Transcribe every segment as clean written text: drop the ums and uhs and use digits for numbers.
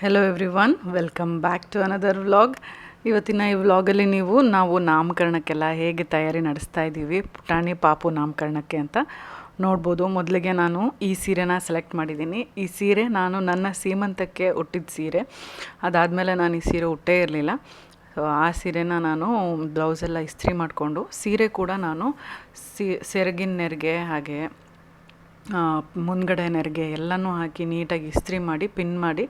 Hello everyone, welcome back to another vlog. ಇವತ್ತಿನ ಈ ವ್ಲಾಗಲ್ಲಿ ನಾವು ನಾಮಕರಣಕ್ಕೆಲ್ಲ ಹೇಗೆ ತಯಾರಿ ನಡೆಸ್ತಾ ಇದ್ದೀವಿ, ಪುಟಾಣಿ ಪಾಪು ನಾಮಕರಣಕ್ಕೆ ಅಂತ ನೋಡ್ಬೋದು. ಮೊದಲಿಗೆ ನಾನು ಈ ಸೀರೆನ ಸೆಲೆಕ್ಟ್ ಮಾಡಿದ್ದೀನಿ. ಈ ಸೀರೆ ನಾನು ನನ್ನ ಸೀಮಂತಕ್ಕೆ ಉಟ್ಟಿದ್ದ ಸೀರೆ. ಅದಾದಮೇಲೆ ನಾನು ಈ ಸೀರೆ ಉಟ್ಟೇ ಇರಲಿಲ್ಲ. ಸೊ ಆ ಸೀರೆನ ನಾನು ಬ್ಲೌಸೆಲ್ಲ ಇಸ್ತ್ರಿ ಮಾಡಿಕೊಂಡು, ಸೀರೆ ಕೂಡ ನಾನು ಸೆರಗಿನ ನೆರಿಗೆ ಹಾಗೆ ಮುಂದ್ಗಡೆ ನೆರಿಗೆ ಎಲ್ಲನೂ ಹಾಕಿ ನೀಟಾಗಿ ಇಸ್ತ್ರಿ ಮಾಡಿ ಪಿನ್ ಮಾಡಿ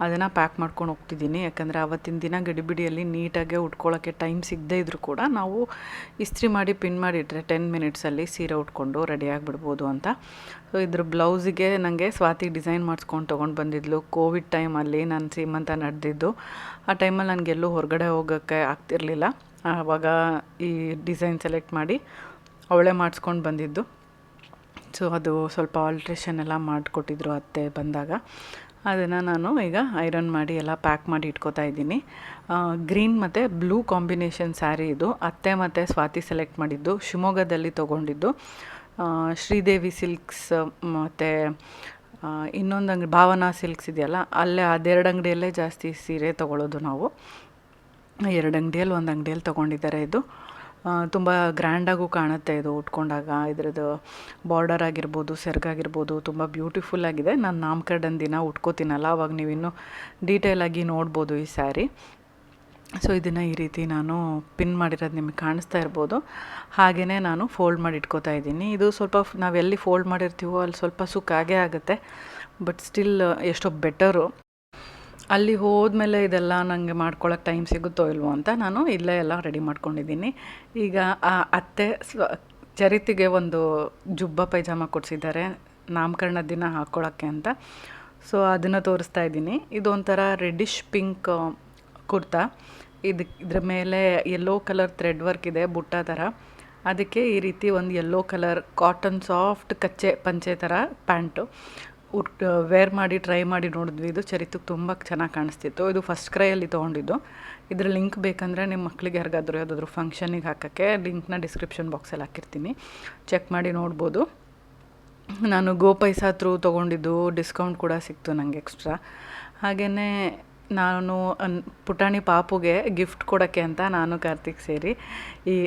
ಅದನ್ನು ಪ್ಯಾಕ್ ಮಾಡ್ಕೊಂಡು ಹೋಗ್ತಿದ್ದೀನಿ. ಯಾಕಂದರೆ ಆವತ್ತಿನ ದಿನ ಗಡಿಬಿಡಿಯಲ್ಲಿ ನೀಟಾಗೆ ಉಟ್ಕೊಳ್ಳೋಕ್ಕೆ ಟೈಮ್ ಸಿಗದೇ ಇದ್ದರೂ ಕೂಡ ನಾವು ಇಸ್ತ್ರಿ ಮಾಡಿ ಪಿನ್ ಮಾಡಿಟ್ರೆ 10 ಮಿನಿಟ್ಸಲ್ಲಿ ಸೀರೆ ಉಟ್ಕೊಂಡು ರೆಡಿಯಾಗಿಬಿಡ್ಬೋದು ಅಂತ. ಸೊ ಇದ್ರ ಬ್ಲೌಸಿಗೆ ನನಗೆ ಸ್ವಾತಿ ಡಿಸೈನ್ ಮಾಡಿಸ್ಕೊಂಡು ತೊಗೊಂಡು ಬಂದಿದ್ಲು. ಕೋವಿಡ್ ಟೈಮಲ್ಲಿ ನಾನು ಸೀಮಂತ ನಡೆದಿದ್ದು. ಆ ಟೈಮಲ್ಲಿ ನನಗೆಲ್ಲೂ ಹೊರಗಡೆ ಹೋಗೋಕ್ಕೆ ಆಗ್ತಿರಲಿಲ್ಲ. ಆವಾಗ ಈ ಡಿಸೈನ್ ಸೆಲೆಕ್ಟ್ ಮಾಡಿ ಅವಳೇ ಮಾಡಿಸ್ಕೊಂಡು ಬಂದಿದ್ದು. ಸೊ ಅದು ಸ್ವಲ್ಪ ಆಲ್ಟ್ರೇಷನ್ ಎಲ್ಲ ಮಾಡಿಕೊಟ್ಟಿದ್ರು ಅತ್ತೆ ಬಂದಾಗ. ಅದನ್ನು ನಾನು ಈಗ ಐರನ್ ಮಾಡಿ ಎಲ್ಲ ಪ್ಯಾಕ್ ಮಾಡಿ ಇಟ್ಕೋತಾ ಇದ್ದೀನಿ. ಗ್ರೀನ್ ಮತ್ತು ಬ್ಲೂ ಕಾಂಬಿನೇಷನ್ ಸ್ಯಾರಿ ಇದು. ಅತ್ತೆ ಮತ್ತು ಸ್ವಾತಿ ಸೆಲೆಕ್ಟ್ ಮಾಡಿದ್ದು, ಶಿವಮೊಗ್ಗದಲ್ಲಿ ತೊಗೊಂಡಿದ್ದು. ಶ್ರೀದೇವಿ ಸಿಲ್ಕ್ಸ್ ಮತ್ತು ಇನ್ನೊಂದು ಅಂಗಡಿ ಭಾವನಾ ಸಿಲ್ಕ್ಸ್ ಇದೆಯಲ್ಲ, ಅಲ್ಲೇ ಅದೆರಡು ಅಂಗಡಿಯಲ್ಲೇ ಜಾಸ್ತಿ ಸೀರೆ ತೊಗೊಳ್ಳೋದು ನಾವು. ಎರಡು ಅಂಗಡಿಯಲ್ಲಿ ಒಂದು ಅಂಗಡಿಯಲ್ಲಿ ತೊಗೊಂಡಿದ್ದಾರೆ. ಇದು ತುಂಬ ಗ್ರ್ಯಾಂಡಾಗೂ ಕಾಣುತ್ತೆ ಇದು ಉಟ್ಕೊಂಡಾಗ. ಇದ್ರದ್ದು ಬಾರ್ಡರ್ ಆಗಿರ್ಬೋದು, ಸೆರಗಾಗಿರ್ಬೋದು ತುಂಬ ಬ್ಯೂಟಿಫುಲ್ಲಾಗಿದೆ. ನಾನು ನಾಮಕರಣ ದಿನ ಉಟ್ಕೋತೀನಲ್ಲ, ಅವಾಗ ನೀವಿನ್ನೂ ಡೀಟೇಲಾಗಿ ನೋಡ್ಬೋದು ಈ ಸ್ಯಾರಿ. ಸೊ ಇದನ್ನು ಈ ರೀತಿ ನಾನು ಪಿನ್ ಮಾಡಿರೋದು ನಿಮಗೆ ಕಾಣಿಸ್ತಾ ಇರ್ಬೋದು. ಹಾಗೆಯೇ ನಾನು ಫೋಲ್ಡ್ ಮಾಡಿ ಇಟ್ಕೋತಾ ಇದ್ದೀನಿ. ಇದು ಸ್ವಲ್ಪ ನಾವೆಲ್ಲಿ ಫೋಲ್ಡ್ ಮಾಡಿರ್ತೀವೋ ಅಲ್ಲಿ ಸ್ವಲ್ಪ ಸುಕ್ಕಾಗೇ ಆಗುತ್ತೆ, ಬಟ್ ಸ್ಟಿಲ್ ಎಷ್ಟೋ ಬೆಟರು. ಅಲ್ಲಿ ಹೋದ್ಮೇಲೆ ಇದೆಲ್ಲ ನನಗೆ ಮಾಡ್ಕೊಳ್ಳೋಕೆ ಟೈಮ್ ಸಿಗುತ್ತೋ ಇಲ್ವೋ ಅಂತ ನಾನು ಇಲ್ಲೇ ಎಲ್ಲ ರೆಡಿ ಮಾಡ್ಕೊಂಡಿದ್ದೀನಿ. ಈಗ ಆ ಅತ್ತೆ ಚರಿತಿಗೆ ಒಂದು ಜುಬ್ಬ ಪೈಜಾಮ ಕೊಡಿಸಿದ್ದಾರೆ ನಾಮಕರಣ ದಿನ ಹಾಕ್ಕೊಳ್ಳೋಕ್ಕೆ ಅಂತ. ಸೊ ಅದನ್ನು ತೋರಿಸ್ತಾ ಇದ್ದೀನಿ. ಇದೊಂಥರ ರೆಡ್ಡಿಶ್ ಪಿಂಕ್ ಕುರ್ತಾ. ಇದ್ರ ಮೇಲೆ ಯೆಲ್ಲೋ ಕಲರ್ ಥ್ರೆಡ್ ವರ್ಕ್ ಇದೆ, ಬುಟ್ಟ ಥರ. ಅದಕ್ಕೆ ಈ ರೀತಿ ಒಂದು ಯೆಲ್ಲೋ ಕಲರ್ ಕಾಟನ್ ಸಾಫ್ಟ್ ಕಚ್ಚೆ ಪಂಚೆ ಥರ ಪ್ಯಾಂಟು ವೇರ್ ಮಾಡಿ ಟ್ರೈ ಮಾಡಿ ನೋಡಿದ್ವಿ. ಇದು ಚರಿತಿಗೆ ತುಂಬ ಚೆನ್ನಾಗಿ ಕಾಣಿಸ್ತಿತ್ತು. ಇದು ಫಸ್ಟ್ ಕ್ರೈಯಲ್ಲಿ ತೊಗೊಂಡಿದ್ದು. ಇದ್ರ ಲಿಂಕ್ ಬೇಕಂದರೆ ನಿಮ್ಮ ಮಕ್ಕಳಿಗೆ ಯಾರಿಗಾದ್ರೂ ಯಾವುದಾದ್ರೂ ಫಂಕ್ಷನಿಗೆ ಹಾಕೋಕ್ಕೆ ಲಿಂಕ್ನ ಡಿಸ್ಕ್ರಿಪ್ಷನ್ ಬಾಕ್ಸಲ್ಲಿ ಹಾಕಿರ್ತೀನಿ, ಚೆಕ್ ಮಾಡಿ ನೋಡ್ಬೋದು. ನಾನು ಗೋಪೈಸಾ ಥ್ರೂ ತೊಗೊಂಡಿದ್ದು, ಡಿಸ್ಕೌಂಟ್ ಕೂಡ ಸಿಕ್ತು ನನಗೆ ಎಕ್ಸ್ಟ್ರಾ. ಹಾಗೆಯೇ ನಾನು ಪುಟಾಣಿ ಪಾಪುಗೆ ಗಿಫ್ಟ್ ಕೊಡೋಕ್ಕೆ ಅಂತ ನಾನು ಕಾರ್ತಿಕ್ ಸೇರಿ ಈ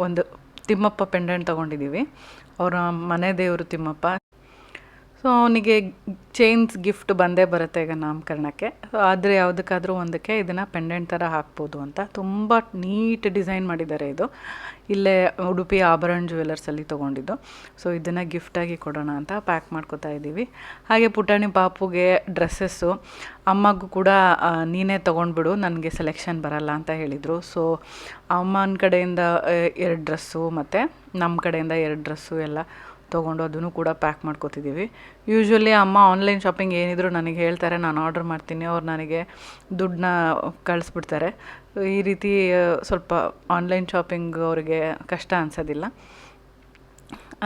ಒಂದು ತಿಮ್ಮಪ್ಪ ಪೆಂಡೆಂಟ್ ತೊಗೊಂಡಿದ್ದೀವಿ. ಅವರ ಮನೆ ದೇವರು ತಿಮ್ಮಪ್ಪ. ಸೊ ಅವನಿಗೆ ಚೈನ್ಸ್ ಗಿಫ್ಟ್ ಬಂದೇ ಬರುತ್ತೆ ಈಗ ನಾಮಕರಣಕ್ಕೆ. ಸೊ ಆದರೆ ಯಾವುದಕ್ಕಾದರೂ ಒಂದಕ್ಕೆ ಇದನ್ನು ಪೆಂಡೆಂಟ್ ಥರ ಹಾಕ್ಬೋದು ಅಂತ. ತುಂಬ ನೀಟ್ ಡಿಸೈನ್ ಮಾಡಿದ್ದಾರೆ ಇದು. ಇಲ್ಲೇ ಉಡುಪಿ ಆಭರಣ ಜ್ಯುವೆಲರ್ಸಲ್ಲಿ ತೊಗೊಂಡಿದ್ದು. ಸೊ ಇದನ್ನು ಗಿಫ್ಟಾಗಿ ಕೊಡೋಣ ಅಂತ ಪ್ಯಾಕ್ ಮಾಡ್ಕೋತಾ ಇದ್ದೀವಿ. ಹಾಗೆ ಪುಟಾಣಿ ಪಾಪುಗೆ ಡ್ರೆಸ್ಸಸ್ಸು ಅಮ್ಮಗೂ ಕೂಡ ನೀನೇ ತೊಗೊಂಡ್ಬಿಡು, ನನಗೆ ಸೆಲೆಕ್ಷನ್ ಬರಲ್ಲ ಅಂತ ಹೇಳಿದರು. ಸೊ ಅಮ್ಮನ ಕಡೆಯಿಂದ 2 ಡ್ರೆಸ್ಸು ಮತ್ತು ನಮ್ಮ ಕಡೆಯಿಂದ 2 ಡ್ರೆಸ್ಸು ಎಲ್ಲ ತೊಗೊಂಡು ಅದನ್ನು ಕೂಡ ಪ್ಯಾಕ್ ಮಾಡ್ಕೋತಿದ್ದೀವಿ. ಯೂಶ್ವಲಿ ಅಮ್ಮ ಆನ್ಲೈನ್ ಶಾಪಿಂಗ್ ಏನಿದ್ರು ನನಗೆ ಹೇಳ್ತಾರೆ, ನಾನು ಆರ್ಡ್ರ್ ಮಾಡ್ತೀನಿ, ಅವ್ರು ನನಗೆ ದುಡ್ಡನ್ನ ಕಳಿಸ್ಬಿಡ್ತಾರೆ. ಈ ರೀತಿ ಸ್ವಲ್ಪ ಆನ್ಲೈನ್ ಶಾಪಿಂಗ್ ಅವ್ರಿಗೆ ಕಷ್ಟ ಅನಿಸೋದಿಲ್ಲ.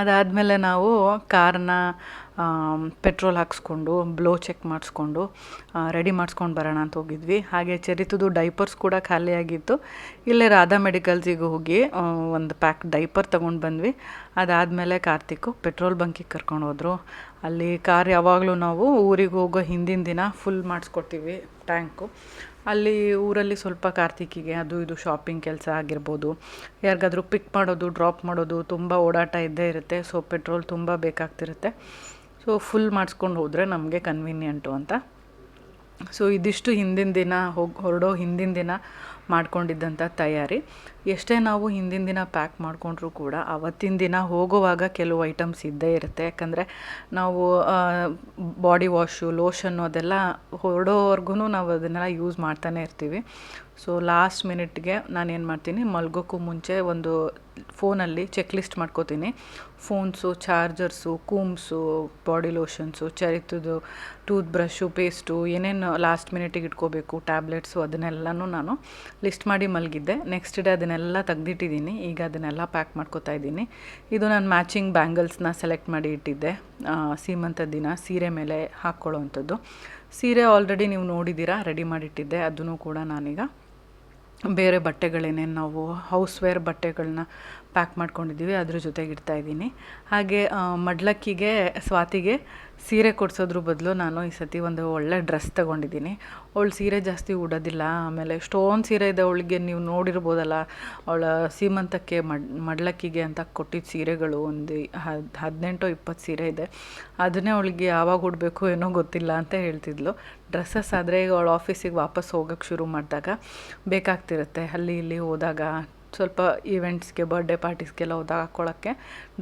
ಅದಾದಮೇಲೆ ನಾವು ಕಾರನ್ನ ಪೆಟ್ರೋಲ್ ಹಾಕ್ಸ್ಕೊಂಡು ಬ್ಲೋ ಚೆಕ್ ಮಾಡಿಸ್ಕೊಂಡು ರೆಡಿ ಮಾಡಿಸ್ಕೊಂಡು ಬರೋಣ ಅಂತ ಹೋಗಿದ್ವಿ. ಹಾಗೆ ಚರಿತದು ಡೈಪರ್ಸ್ ಕೂಡ ಖಾಲಿಯಾಗಿತ್ತು. ಇಲ್ಲೇ ರಾಧಾ ಮೆಡಿಕಲ್ಸಿಗೆ ಹೋಗಿ ಒಂದು ಪ್ಯಾಕ್ ಡೈಪರ್ ತೊಗೊಂಡು ಬಂದ್ವಿ. ಅದಾದಮೇಲೆ ಕಾರ್ತಿಕ್ಕು ಪೆಟ್ರೋಲ್ ಬಂಕಿಗೆ ಕರ್ಕೊಂಡು ಹೋದರು. ಅಲ್ಲಿ ಕಾರ್ ಯಾವಾಗಲೂ ನಾವು ಊರಿಗೆ ಹೋಗೋ ಹಿಂದಿನ ದಿನ ಫುಲ್ ಮಾಡಿಸ್ಕೊಡ್ತೀವಿ ಟ್ಯಾಂಕು. ಅಲ್ಲಿ ಊರಲ್ಲಿ ಸ್ವಲ್ಪ ಕಾರ್ತಿಕಿಗೆ ಅದು ಇದು ಶಾಪಿಂಗ್ ಕೆಲಸ ಆಗಿರ್ಬೋದು, ಯಾರಿಗಾದ್ರೂ ಪಿಕ್ ಮಾಡೋದು ಡ್ರಾಪ್ ಮಾಡೋದು ತುಂಬ ಓಡಾಟ ಇದ್ದೇ ಇರುತ್ತೆ. ಸೊ ಪೆಟ್ರೋಲ್ ತುಂಬ ಬೇಕಾಗ್ತಿರುತ್ತೆ. ಸೊ ಫುಲ್ ಮಾಡಿಸ್ಕೊಂಡು ಹೋದರೆ ನಮಗೆ ಕನ್ವೀನಿಯೆಂಟು ಅಂತ. ಸೊ ಇದಿಷ್ಟು ಹಿಂದಿನ ದಿನ ಹೊರಡೋ ಹಿಂದಿನ ದಿನ ಮಾಡ್ಕೊಂಡಿದ್ದಂಥ ತಯಾರಿ. ಎಷ್ಟೇ ನಾವು ಹಿಂದಿನ ದಿನ ಪ್ಯಾಕ್ ಮಾಡಿಕೊಂಡ್ರೂ ಕೂಡ ಅವತ್ತಿನ ದಿನ ಹೋಗುವಾಗ ಕೆಲವು ಐಟಮ್ಸ್ ಇದ್ದೇ ಇರುತ್ತೆ. ಯಾಕಂದರೆ ನಾವು ಬಾಡಿ ವಾಶು ಲೋಷನ್ನು ಅದೆಲ್ಲ ಹೊರಡೋವರೆಗೂ ನಾವು ಅದನ್ನೆಲ್ಲ ಯೂಸ್ ಮಾಡ್ತಾನೆ ಇರ್ತೀವಿ. ಸೊ ಲಾಸ್ಟ್ ಮಿನಿಟ್ಗೆ ನಾನೇನು ಮಾಡ್ತೀನಿ, ಮಲ್ಗೋಕ್ಕೂ ಮುಂಚೆ ಒಂದು ಫೋನಲ್ಲಿ ಚೆಕ್ ಲಿಸ್ಟ್ ಮಾಡ್ಕೋತೀನಿ. Phones, chargers, combs, body lotions, ಚರಿತದು ಟೂತ್ ಬ್ರಷು, ಪೇಸ್ಟು, ಏನೇನು ಲಾಸ್ಟ್ ಮಿನಿಟಿಗೆ ಇಟ್ಕೋಬೇಕು, ಟ್ಯಾಬ್ಲೆಟ್ಸು, ಅದನ್ನೆಲ್ಲನೂ ನಾನು ಲಿಸ್ಟ್ ಮಾಡಿ ಮಲಗಿದ್ದೆ. ನೆಕ್ಸ್ಟ್ ಡೇ ಅದನ್ನೆಲ್ಲ ತೆಗ್ದಿಟ್ಟಿದ್ದೀನಿ. ಈಗ ಅದನ್ನೆಲ್ಲ ಪ್ಯಾಕ್ ಮಾಡ್ಕೋತಾ ಇದ್ದೀನಿ. ಇದು ನಾನು ಮ್ಯಾಚಿಂಗ್ ಬ್ಯಾಂಗಲ್ಸ್ನ ಸೆಲೆಕ್ಟ್ ಮಾಡಿ ಇಟ್ಟಿದ್ದೆ ಸೀಮಂತ ದಿನ ಸೀರೆ ಮೇಲೆ ಹಾಕ್ಕೊಳ್ಳೋ ಅಂಥದ್ದು. ಸೀರೆ ಆಲ್ರೆಡಿ ನೀವು ನೋಡಿದ್ದೀರಾ, ರೆಡಿ ಮಾಡಿಟ್ಟಿದ್ದೆ. ಅದನ್ನು ಕೂಡ ನಾನೀಗ ಬೇರೆ ಬಟ್ಟೆಗಳೇನೇನು ನಾವು ಹೌಸ್ವೇರ್ ಬಟ್ಟೆಗಳನ್ನ ಪ್ಯಾಕ್ ಮಾಡ್ಕೊಂಡಿದ್ದೀವಿ ಅದ್ರ ಜೊತೆಗೆ ಇಡ್ತಾಯಿದ್ದೀನಿ. ಹಾಗೆ ಮಡ್ಲಕ್ಕಿಗೆ ಸ್ವಾತಿಗೆ ಸೀರೆ ಕೊಡಿಸೋದ್ರ ಬದಲು ನಾನು ಈ ಸತಿ ಒಂದು ಒಳ್ಳೆ ಡ್ರೆಸ್ ತೊಗೊಂಡಿದ್ದೀನಿ. ಅವಳು ಸೀರೆ ಜಾಸ್ತಿ ಉಡೋದಿಲ್ಲ. ಆಮೇಲೆ ಸ್ಟೋನ್ ಸೀರೆ ಇದೆ ಅವಳಿಗೆ, ನೀವು ನೋಡಿರ್ಬೋದಲ್ಲ, ಅವಳ ಸೀಮಂತಕ್ಕೆ ಮಡ್ಲಕ್ಕಿಗೆ ಅಂತ ಕೊಟ್ಟಿದ್ದ ಸೀರೆಗಳು ಒಂದು 18-20 ಸೀರೆ ಇದೆ. ಅದನ್ನೇ ಅವಳಿಗೆ ಯಾವಾಗ ಉಡಬೇಕು ಏನೋ ಗೊತ್ತಿಲ್ಲ ಅಂತ ಹೇಳ್ತಿದ್ಲು. ಡ್ರೆಸ್ಸಸ್ ಆದರೆ ಈಗ ಅವಳು ಆಫೀಸಿಗೆ ವಾಪಸ್ ಹೋಗೋಕ್ಕೆ ಶುರು ಮಾಡಿದಾಗ ಬೇಕಾಗ್ತಿರುತ್ತೆ. ಅಲ್ಲಿ ಇಲ್ಲಿ ಹೋದಾಗ ಸ್ವಲ್ಪ ಈವೆಂಟ್ಸ್ಗೆ, ಬರ್ಡೇ ಪಾರ್ಟೀಸ್ಗೆಲ್ಲ ಹೋದಾಗ ಹಾಕ್ಕೊಳ್ಳೋಕ್ಕೆ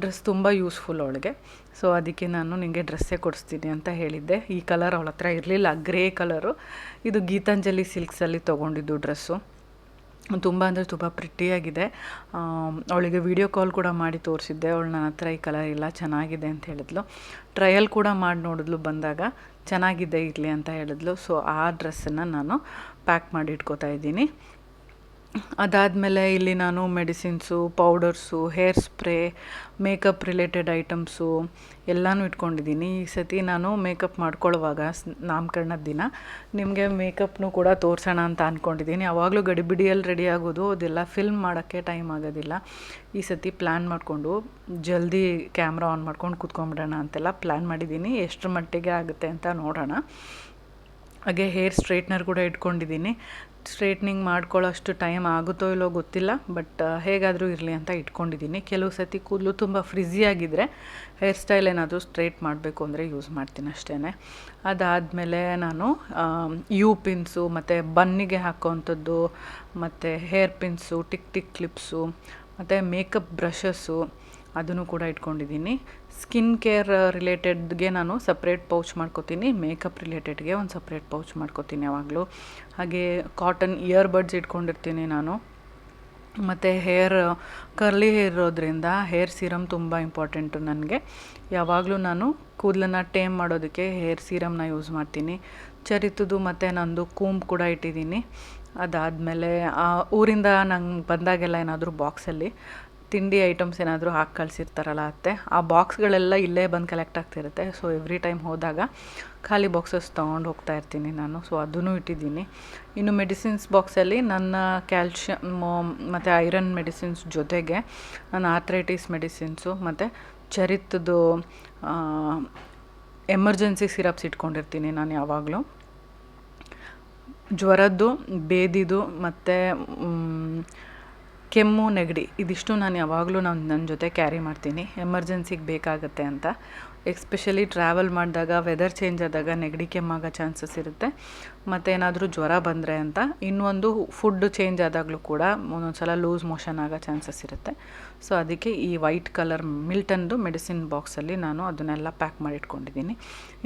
ಡ್ರೆಸ್ ತುಂಬ ಯೂಸ್ಫುಲ್ ಅವಳಿಗೆ. ಸೊ ಅದಕ್ಕೆ ನಾನು ನಿನಗೆ ಡ್ರೆಸ್ಸೇ ಕೊಡಿಸ್ತೀನಿ ಅಂತ ಹೇಳಿದ್ದೆ. ಈ ಕಲರ್ ಅವಳ ಹತ್ರ ಇರಲಿಲ್ಲ, ಗ್ರೇ ಕಲರು. ಇದು ಗೀತಾಂಜಲಿ ಸಿಲ್ಕ್ಸಲ್ಲಿ ತೊಗೊಂಡಿದ್ದು ಡ್ರೆಸ್ಸು. ತುಂಬ ಅಂದರೆ ತುಂಬ ಪ್ರಿಟ್ಟಿಯಾಗಿದೆ. ಅವಳಿಗೆ ವಿಡಿಯೋ ಕಾಲ್ ಕೂಡ ಮಾಡಿ ತೋರಿಸಿದ್ದೆ. ಅವಳು ನನ್ನ ಹತ್ರ ಈ ಕಲರ್ ಇಲ್ಲ, ಚೆನ್ನಾಗಿದೆ ಅಂತ ಹೇಳಿದ್ಲು. ಟ್ರಯಲ್ ಕೂಡ ಮಾಡಿ ನೋಡಿದ್ಲು ಬಂದಾಗ, ಚೆನ್ನಾಗಿದೆ ಇರಲಿ ಅಂತ ಹೇಳಿದ್ಲು. ಸೊ ಆ ಡ್ರೆಸ್ಸನ್ನು ನಾನು ಪ್ಯಾಕ್ ಮಾಡಿ ಇಟ್ಕೋತಾ ಇದ್ದೀನಿ. ಅದಾದಮೇಲೆ ಇಲ್ಲಿ ನಾನು medicines, powders, hair spray, makeup related items ಎಲ್ಲನೂ ಇಟ್ಕೊಂಡಿದ್ದೀನಿ. ಈ ಸತಿ ನಾನು ಮೇಕಪ್ ಮಾಡ್ಕೊಳ್ಳುವಾಗ ನಾಮಕರಣದ ದಿನ ನಿಮಗೆ ಮೇಕಪ್ನು ಕೂಡ ತೋರಿಸೋಣ ಅಂತ ಅಂದ್ಕೊಂಡಿದ್ದೀನಿ. ಯಾವಾಗಲೂ ಗಡಿಬಿಡಿಯಲ್ಲಿ ರೆಡಿ ಆಗೋದು, ಅದೆಲ್ಲ ಫಿಲ್ಮ್ ಮಾಡೋಕ್ಕೆ ಟೈಮ್ ಆಗೋದಿಲ್ಲ. ಈ ಸತಿ ಪ್ಲ್ಯಾನ್ ಮಾಡಿಕೊಂಡು ಜಲ್ದಿ ಕ್ಯಾಮ್ರಾ ಆನ್ ಮಾಡ್ಕೊಂಡು ಕೂತ್ಕೊಂಡ್ಬಿಡೋಣ ಅಂತೆಲ್ಲ ಪ್ಲ್ಯಾನ್ ಮಾಡಿದ್ದೀನಿ. ಎಷ್ಟರ ಮಟ್ಟಿಗೆ ಆಗುತ್ತೆ ಅಂತ ನೋಡೋಣ. ಹಾಗೆ ಹೇರ್ ಸ್ಟ್ರೈಟ್ನರ್ ಕೂಡ ಇಟ್ಕೊಂಡಿದ್ದೀನಿ. ಸ್ಟ್ರೈಟ್ನಿಂಗ್ ಮಾಡ್ಕೊಳ್ಳೋ ಅಷ್ಟು ಟೈಮ್ ಆಗುತ್ತೋ ಇಲ್ಲೋ ಗೊತ್ತಿಲ್ಲ, ಬಟ್ ಹೇಗಾದರೂ ಇರಲಿ ಅಂತ ಇಟ್ಕೊಂಡಿದ್ದೀನಿ. ಕೆಲವು ಸತಿ ಕೂದಲು ತುಂಬ ಫ್ರಿಝಿಯಾಗಿದ್ದರೆ ಹೇರ್ ಸ್ಟೈಲ್ ಏನಾದರೂ ಸ್ಟ್ರೈಟ್ ಮಾಡಬೇಕು ಅಂದರೆ ಯೂಸ್ ಮಾಡ್ತೀನಿ ಅಷ್ಟೇ. ಅದಾದಮೇಲೆ ನಾನು ಯು ಪಿನ್ಸು ಮತ್ತು ಬನ್ನಿಗೆ ಹಾಕೋವಂಥದ್ದು, ಮತ್ತು ಹೇರ್ ಪಿನ್ಸು, ಟಿಕ್ ಕ್ಲಿಪ್ಸು, ಮತ್ತು ಮೇಕಪ್ ಬ್ರಷಸ್ಸು ಅದನ್ನು ಕೂಡ ಇಟ್ಕೊಂಡಿದ್ದೀನಿ. ಸ್ಕಿನ್ ಕೇರ್ ರಿಲೇಟೆಡ್ಗೆ ನಾನು ಸಪ್ರೇಟ್ ಪೌಚ್ ಮಾಡ್ಕೋತೀನಿ, ಮೇಕಪ್ ರಿಲೇಟೆಡ್ಗೆ ಒಂದು ಸಪ್ರೇಟ್ ಪೌಚ್ ಮಾಡ್ಕೋತೀನಿ ಯಾವಾಗಲೂ. ಹಾಗೆ ಕಾಟನ್ ಇಯರ್ಬಡ್ಸ್ ಇಟ್ಕೊಂಡಿರ್ತೀನಿ ನಾನು. ಮತ್ತು ಕರ್ಲಿ ಹೇರ್ ಇರೋದ್ರಿಂದ ಹೇರ್ ಸೀರಮ್ ತುಂಬ ಇಂಪಾರ್ಟೆಂಟು ನನಗೆ. ಯಾವಾಗಲೂ ನಾನು ಕೂದಲನ್ನು ಟೇಮ್ ಮಾಡೋದಕ್ಕೆ ಹೇರ್ ಸೀರಮ್ನ ಯೂಸ್ ಮಾಡ್ತೀನಿ. ಚರಿತದು ಮತ್ತು ನಂದು ಕೂಂಬ್ ಕೂಡ ಇಟ್ಟಿದ್ದೀನಿ. ಅದಾದಮೇಲೆ ಊರಿಂದ ನಂಗೆ ಬಂದಾಗೆಲ್ಲ ಏನಾದರೂ ಬಾಕ್ಸಲ್ಲಿ ತಿಂಡಿ ಐಟಮ್ಸ್ ಏನಾದರೂ ಹಾಕಿ ಕಳಿಸಿರ್ತಾರಲ್ಲ ಅತ್ತೆ, ಆ ಬಾಕ್ಸ್ಗಳೆಲ್ಲ ಇಲ್ಲೇ ಬಂದು ಕಲೆಕ್ಟ್ ಆಗ್ತಿರುತ್ತೆ. ಸೊ ಎವ್ರಿ ಟೈಮ್ ಹೋದಾಗ ಖಾಲಿ ಬಾಕ್ಸಸ್ ತೊಗೊಂಡು ಹೋಗ್ತಾ ಇರ್ತೀನಿ ನಾನು. ಸೊ ಅದನ್ನು ಇಟ್ಟಿದ್ದೀನಿ. ಇನ್ನು ಮೆಡಿಸಿನ್ಸ್ ಬಾಕ್ಸಲ್ಲಿ ನನ್ನ ಕ್ಯಾಲ್ಶಿಯಮ್ ಮತ್ತು ಐರನ್ ಮೆಡಿಸಿನ್ಸ್ ಜೊತೆಗೆ ನನ್ನ ಆರ್ಥ್ರೈಟಿಸ್ ಮೆಡಿಸಿನ್ಸು ಮತ್ತು ಚರಿತದು ಎಮರ್ಜೆನ್ಸಿ ಸಿರಪ್ಸ್ ಇಟ್ಕೊಂಡಿರ್ತೀನಿ ನಾನು ಯಾವಾಗಲೂ. ಜ್ವರದ್ದು, ಬೇದಿದು ಮತ್ತು ಕೆಮ್ಮು, ನೆಗಡಿ ಇದಿಷ್ಟು ನಾನು ಯಾವಾಗಲೂ ನನ್ನ ಜೊತೆ ಕ್ಯಾರಿ ಮಾಡ್ತೀನಿ, ಎಮರ್ಜೆನ್ಸಿಗೆ ಬೇಕಾಗುತ್ತೆ ಅಂತ. ಎಸ್ಪೆಷಲಿ ಟ್ರಾವೆಲ್ ಮಾಡಿದಾಗ, ವೆದರ್ ಚೇಂಜ್ ಆದಾಗ ನೆಗಡಿ ಕೆಮ್ಮಾಗೋ ಚಾನ್ಸಸ್ ಇರುತ್ತೆ. ಮತ್ತು ಏನಾದರೂ ಜ್ವರ ಬಂದರೆ ಅಂತ. ಇನ್ನೊಂದು ಫುಡ್ ಚೇಂಜ್ ಆದಾಗಲೂ ಕೂಡ ಒಂದೊಂದು ಸಲ ಲೂಸ್ ಮೋಷನ್ ಆಗೋ ಚಾನ್ಸಸ್ ಇರುತ್ತೆ. ಸೊ ಅದಕ್ಕೆ ಈ ವೈಟ್ ಕಲರ್ ಮಿಲ್ಟನ್ದು ಮೆಡಿಸಿನ್ ಬಾಕ್ಸಲ್ಲಿ ನಾನು ಅದನ್ನೆಲ್ಲ ಪ್ಯಾಕ್ ಮಾಡಿ ಇಟ್ಕೊಂಡಿದ್ದೀನಿ.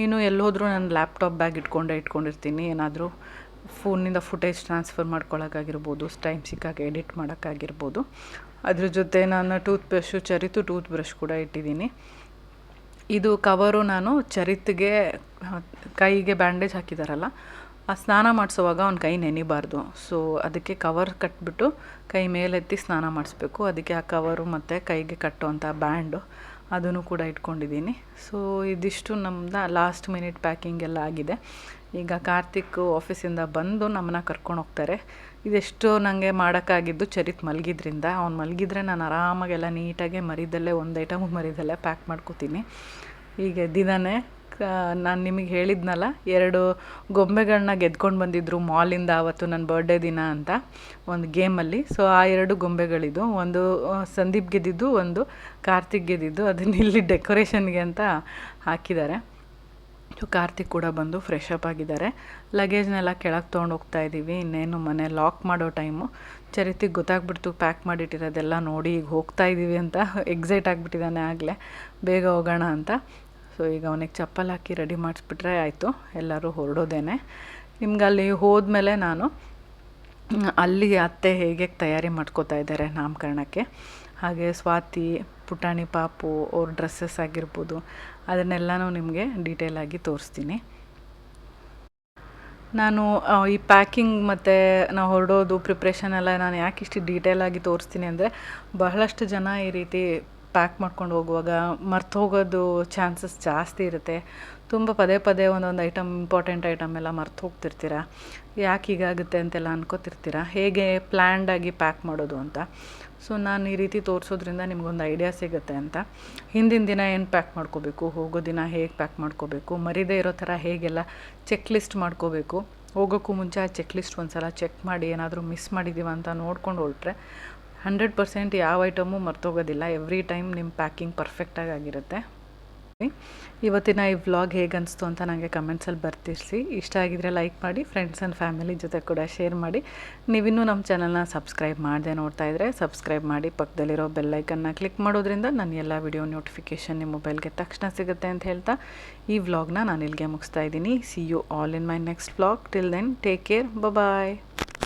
ಇನ್ನು ಎಲ್ಲೋದ್ರೂ ನಾನು ಲ್ಯಾಪ್ಟಾಪ್ ಬ್ಯಾಗ್ ಇಟ್ಕೊಂಡಿರ್ತೀನಿ. ಏನಾದರೂ ಫೋನಿಂದ ಫುಟೇಜ್ ಟ್ರಾನ್ಸ್ಫರ್ ಮಾಡ್ಕೊಳ್ಳೋಕ್ಕಾಗಿರ್ಬೋದು, ಟೈಮ್ ಸಿಕ್ಕಾಗ ಎಡಿಟ್ ಮಾಡೋಕ್ಕಾಗಿರ್ಬೋದು. ಅದ್ರ ಜೊತೆ ನಾನು ಟೂತ್ ಬ್ರಷ್ ಕೂಡ ಇಟ್ಟಿದ್ದೀನಿ. ಇದು ಕವರು ನಾನು ಚರಿತ್ಗೆ ಕೈಗೆ ಬ್ಯಾಂಡೇಜ್ ಹಾಕಿದಾರಲ್ಲ, ಆ ಸ್ನಾನ ಮಾಡಿಸೋವಾಗ ಅವ್ನ ಕೈ ನೆನಿಬಾರ್ದು. ಸೊ ಅದಕ್ಕೆ ಕವರ್ ಕಟ್ಬಿಟ್ಟು ಕೈ ಮೇಲೆತ್ತಿ ಸ್ನಾನ ಮಾಡಿಸ್ಬೇಕು. ಅದಕ್ಕೆ ಆ ಕವರು ಮತ್ತು ಕೈಗೆ ಕಟ್ಟುವಂಥ ಬ್ಯಾಂಡು ಅದನ್ನು ಕೂಡ ಇಟ್ಕೊಂಡಿದ್ದೀನಿ. ಸೊ ಇದಿಷ್ಟು ನಮ್ಮದು ಲಾಸ್ಟ್ ಮಿನಿಟ್ ಪ್ಯಾಕಿಂಗ್ ಎಲ್ಲ ಆಗಿದೆ. ಈಗ ಕಾರ್ತಿಕ್ ಆಫೀಸಿಂದ ಬಂದು ನಮ್ಮನ್ನ ಕರ್ಕೊಂಡು ಹೋಗ್ತಾರೆ. ಇದೆಷ್ಟು ನನಗೆ ಮಾಡೋಕ್ಕಾಗಿದ್ದು ಚರಿತ್ ಮಲಗಿದ್ರಿಂದ. ಅವ್ನು ಮಲಗಿದ್ರೆ ನಾನು ಆರಾಮಾಗೆಲ್ಲ ನೀಟಾಗೆ ಮರಿದಲ್ಲೇ ಒಂದು ಐಟಮು ಮರಿದಲ್ಲೇ ಪ್ಯಾಕ್ ಮಾಡ್ಕೋತೀನಿ. ಈಗ ಎದ್ದಿದ್ದಾನೆ. ನಾನು ನಿಮಗೆ ಹೇಳಿದ್ನಲ್ಲ, 2 ಗೊಂಬೆಗಳನ್ನ ಗೆದ್ಕೊಂಡು ಬಂದಿದ್ದರು ಮಾಲಿಂದ ಅವತ್ತು ನನ್ನ ಬರ್ಡೇ ದಿನ ಅಂತ ಒಂದು ಗೇಮಲ್ಲಿ. ಸೊ ಆ 2 ಗೊಂಬೆಗಳಿದು, ಒಂದು ಸಂದೀಪ್ ಗೆದ್ದಿದ್ದು, ಒಂದು ಕಾರ್ತಿಕ್ ಗೆದ್ದಿದ್ದು. ಅದನ್ನ ಇಲ್ಲಿ ಡೆಕೋರೇಷನ್ಗೆ ಅಂತ ಹಾಕಿದ್ದಾರೆ. ಸೊ ಕಾರ್ತಿಕ್ ಕೂಡ ಬಂದು ಫ್ರೆಶ್ ಅಪ್ ಆಗಿದ್ದಾರೆ. ಲಗೇಜ್ನೆಲ್ಲ ಕೆಳಗೆ ತೊಗೊಂಡು ಹೋಗ್ತಾ ಇದ್ದೀವಿ. ಇನ್ನೇನು ಮನೆ ಲಾಕ್ ಮಾಡೋ ಟೈಮು. ಚರಿತಿಗೆ ಗೊತ್ತಾಗ್ಬಿಡ್ತು ಪ್ಯಾಕ್ ಮಾಡಿಟ್ಟಿರೋದೆಲ್ಲ ನೋಡಿ, ಈಗ ಹೋಗ್ತಾ ಇದ್ದೀವಿ ಅಂತ ಎಕ್ಸೈಟ್ ಆಗಿಬಿಟ್ಟಿದ್ದಾನೆ ಆಗಲೇ, ಬೇಗ ಹೋಗೋಣ ಅಂತ. ಸೊ ಈಗ ಅವನಿಗೆ ಚಪ್ಪಲ್ ಹಾಕಿ ರೆಡಿ ಮಾಡಿಸ್ಬಿಟ್ರೆ ಆಯಿತು, ಎಲ್ಲರೂ ಹೊರಡೋದೇನೆ. ನಿಮ್ಗೆ ಅಲ್ಲಿ ಹೋದ್ಮೇಲೆ ನಾನು ಅಲ್ಲಿ ಅತ್ತೆ ಹೇಗೆ ತಯಾರಿ ಮಾಡ್ಕೋತಾ ಇದ್ದಾರೆ ನಾಮಕರಣಕ್ಕೆ, ಹಾಗೆ ಸ್ವಾತಿ, ಪುಟಾಣಿ ಪಾಪು ಅವ್ರ ಡ್ರೆಸ್ಸಸ್ ಆಗಿರ್ಬೋದು, ಅದನ್ನೆಲ್ಲನೂ ನಿಮಗೆ ಡೀಟೇಲಾಗಿ ತೋರಿಸ್ತೀನಿ. ನಾನು ಈ ಪ್ಯಾಕಿಂಗ್ ಮತ್ತು ನಾವು ಹೊರಡೋದು ಪ್ರಿಪ್ರೇಷನ್ ಎಲ್ಲ ನಾನು ಯಾಕೆ ಇಷ್ಟು ಡೀಟೇಲಾಗಿ ತೋರಿಸ್ತೀನಿ ಅಂದರೆ, ಬಹಳಷ್ಟು ಜನ ಈ ರೀತಿ ಪ್ಯಾಕ್ ಮಾಡ್ಕೊಂಡು ಹೋಗುವಾಗ ಮರ್ತು ಹೋಗೋದು ಚಾನ್ಸಸ್ ಜಾಸ್ತಿ ಇರುತ್ತೆ. ತುಂಬ ಪದೇ ಪದೇ ಒಂದೊಂದು ಐಟಮ್ ಇಂಪಾರ್ಟೆಂಟ್ ಐಟಮ್ ಎಲ್ಲ ಮರ್ತು ಹೋಗ್ತಿರ್ತೀರ, ಯಾಕೆ ಹೀಗಾಗುತ್ತೆ ಅಂತೆಲ್ಲ ಅನ್ಕೋತಿರ್ತೀರ, ಹೇಗೆ ಪ್ಲ್ಯಾಂಡಾಗಿ ಪ್ಯಾಕ್ ಮಾಡೋದು ಅಂತ. ಸೊ ನಾನು ಈ ರೀತಿ ತೋರಿಸೋದ್ರಿಂದ ನಿಮ್ಗೊಂದು ಐಡಿಯಾ ಸಿಗುತ್ತೆ ಅಂತ. ಹಿಂದಿನ ದಿನ ಏನು ಪ್ಯಾಕ್ ಮಾಡ್ಕೋಬೇಕು, ಹೋಗೋ ದಿನ ಹೇಗೆ ಪ್ಯಾಕ್ ಮಾಡ್ಕೋಬೇಕು, ಮರಿದೇ ಇರೋ ಥರ ಹೇಗೆಲ್ಲ ಚೆಕ್ ಲಿಸ್ಟ್ ಮಾಡ್ಕೋಬೇಕು, ಹೋಗೋಕ್ಕೂ ಮುಂಚೆ ಆ ಚೆಕ್ ಲಿಸ್ಟ್ ಒಂದು ಸಲ ಚೆಕ್ ಮಾಡಿ ಏನಾದರೂ ಮಿಸ್ ಮಾಡಿದ್ದೀವ ಅಂತ ನೋಡ್ಕೊಂಡು ಹೊರಟ್ರೆ 100% ಯಾವ ಐಟಮು ಮರ್ತೋಗೋದಿಲ್ಲ. ಎವ್ರಿ ಟೈಮ್ ನಿಮ್ಮ ಪ್ಯಾಕಿಂಗ್ ಪರ್ಫೆಕ್ಟಾಗಿ ಆಗಿರುತ್ತೆ. ಇವತ್ತಿನ ಈ ವ್ಲಾಗ್ ಹೇಗೆ ಅನಿಸ್ತು ಅಂತ ನನಗೆ ಕಮೆಂಟ್ಸಲ್ಲಿ ಬರ್ತಿರ್ಸಿ. ಇಷ್ಟ ಆಗಿದ್ರೆ ಲೈಕ್ ಮಾಡಿ, ಫ್ರೆಂಡ್ಸ್ ಆ್ಯಂಡ್ ಫ್ಯಾಮಿಲಿ ಜೊತೆ ಕೂಡ ಶೇರ್ ಮಾಡಿ. ನೀವಿನ್ನೂ ನಮ್ಮ ಚಾನಲ್ನ ಸಬ್ಸ್ಕ್ರೈಬ್ ಮಾಡದೆ ನೋಡ್ತಾ ಇದ್ದರೆ ಸಬ್ಸ್ಕ್ರೈಬ್ ಮಾಡಿ, ಪಕ್ಕದಲ್ಲಿರೋ ಬೆಲ್ಲೈಕನ್ನ ಕ್ಲಿಕ್ ಮಾಡೋದ್ರಿಂದ ನನ್ನ ಎಲ್ಲ ವಿಡಿಯೋ ನೋಟಿಫಿಕೇಷನ್ ನಿಮ್ಮ ಮೊಬೈಲ್ಗೆ ತಕ್ಷಣ ಸಿಗುತ್ತೆ ಅಂತ ಹೇಳ್ತಾ ಈ ವ್ಲಾಗ್ನ ನಾನು ಇಲ್ಲಿಗೆ ಮುಗಿಸ್ತಾ ಇದ್ದೀನಿ. See you all in my next vlog. Till then take care, bye.